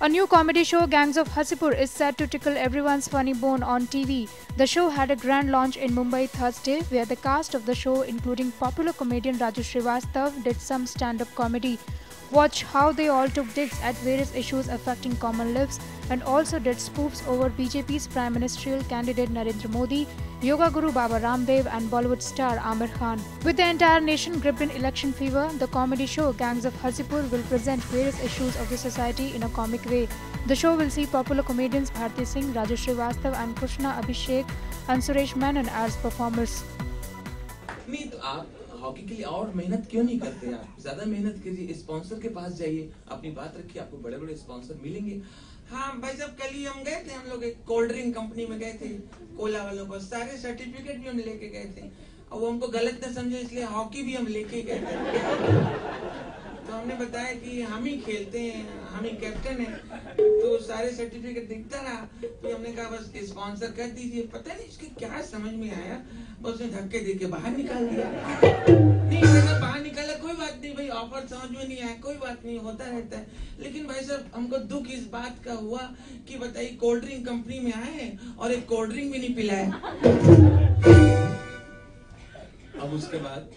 A new comedy show, Gangs of Hasipur, is set to tickle everyone's funny bone on TV. The show had a grand launch in Mumbai Thursday, where the cast of the show, including popular comedian Raju Srivastav, did some stand-up comedy. Watch how they all took digs at various issues affecting common lives and also did spoofs over BJP's prime ministerial candidate Narendra Modi, yoga guru Baba Ramdev and Bollywood star Aamir Khan. With the entire nation gripped in election fever, the comedy show Gangs of Hasipur will present various issues of the society in a comic way. The show will see popular comedians Bharti Singh, Raju Srivastav and Krishna Abhishek and Suresh Menon as performers. नहीं तो आप hockey के लिए और मेहनत क्यों नहीं करते? आप ज्यादा मेहनत कीजिए, स्पॉन्सर के पास जाइए, अपनी बात रखिए, आपको बड़े बड़े स्पॉन्सर मिलेंगे। हाँ भाई साहब, कल ही हम गए थे, हम लोग एक कोल्ड ड्रिंक कंपनी में गए थे, कोला वालों को सारे सर्टिफिकेट भी हम लेके गए थे और वो हमको गलत न समझे, इसलिए हॉकी भी हम लेके गए थे। तो हमने बताया कि हम ही खेलते हैं, हम ही कैप्टन हैं, तो सारे सर्टिफिकेट दिखता रहा, तो हमने कहा बस स्पॉन्सर कर दीजिए। पता नहीं इसके क्या समझ में आया, बस उसने धक्के देके बाहर निकाल दिया। नहीं मैंने बाहर निकाला, कोई बात नहीं भाई, ऑफर समझ में नहीं आया, कोई बात नहीं, होता रहता है। लेकिन भाई साहब हमको दुख इस बात का हुआ कि बताइए कोल्ड ड्रिंक कंपनी में आए और एक कोल्ड ड्रिंक भी नहीं पिलाया। अब उसके बाद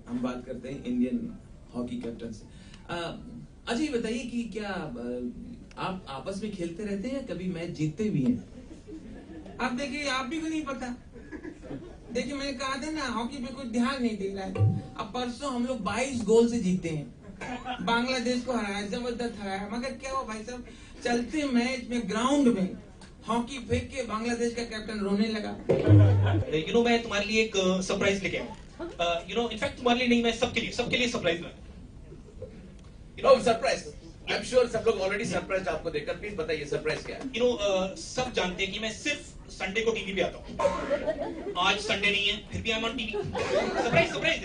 हम बात करते हैं इंडियन हॉकी कैप्टन से। अजय बताइए कि क्या आप आपस में खेलते रहते हैं, कभी मैच जीतते भी हैं? आप देखिए, आप भी को नहीं पता। देखिए मैंने कहा था ना, हॉकी पे कोई ध्यान नहीं दे रहा है। अब परसों हम लोग 22 गोल से जीते हैं, बांग्लादेश को हराया, जबरदस्त हराया। मगर क्या हुआ भाई साहब, चलते मैच में ग्राउंड में हॉकी फेंक के बांग्लादेश का कैप्टन रोने लगा। मैं तुम्हारे लिए एक सरप्राइज लेके आया। इनफैक्ट तुम्हारे लिए नहीं, मैं सबके लिए सरप्राइज लाया। सरप्राइज, आई एम श्योर सब लोग ऑलरेडी सरप्राइज आपको देखकर। प्लीज बताइए सरप्राइज क्या है? सब जानते हैं कि मैं सिर्फ संडे को टीवी पे आता हूँ। आज संडे नहीं है, फिर भी I am on TV. Surprise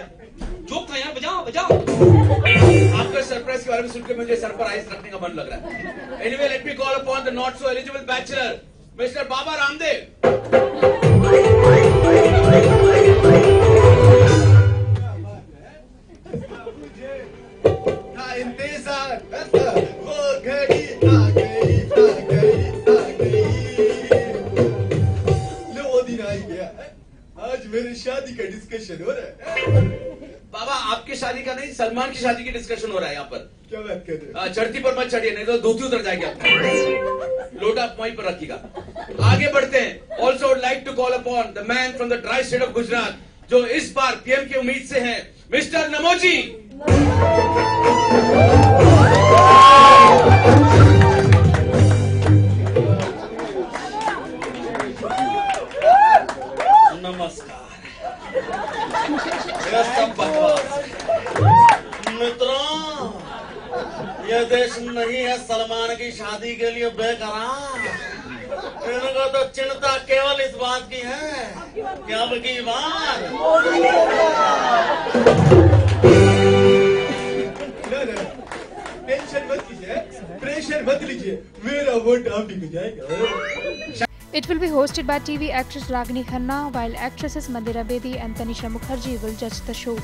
joke था यार, बजा। आपका सरप्राइज के बारे में सुनकर मुझे सर पर आइस रखने का मन लग रहा है। Anyway, let me call upon the not so eligible bachelor mister Baba Ramdev. आज मेरी शादी का डिस्कशन हो रहा है। बाबा आपकी शादी का नहीं, सलमान की शादी की डिस्कशन हो रहा है यहाँ पर। क्या बात कर रहे हो? चढ़ती पर मत चढ़िए, नहीं तो धोती उतर जाएगी आपकी। लोटा वहीं पर रखिएगा। आगे बढ़ते हैं। Also would like to call upon the man from the dry state of Gujarat, जो इस बार पीएम की उम्मीद से हैं, मिस्टर नमोजी। नमस्कार। यह सब बकवास मित्रों, यह देश नहीं है सलमान की शादी के लिए बेकरार। इनको तो चिंता केवल इस बात की है कि अब की बार टेंशन मत कीजिए, प्रेशर मत लीजिए, मेरा वोट आप ही को जाएगा। It will be hosted by TV actress Ragini Khanna, while actresses Mandira Bedi and Tanisha Mukherjee will judge the show.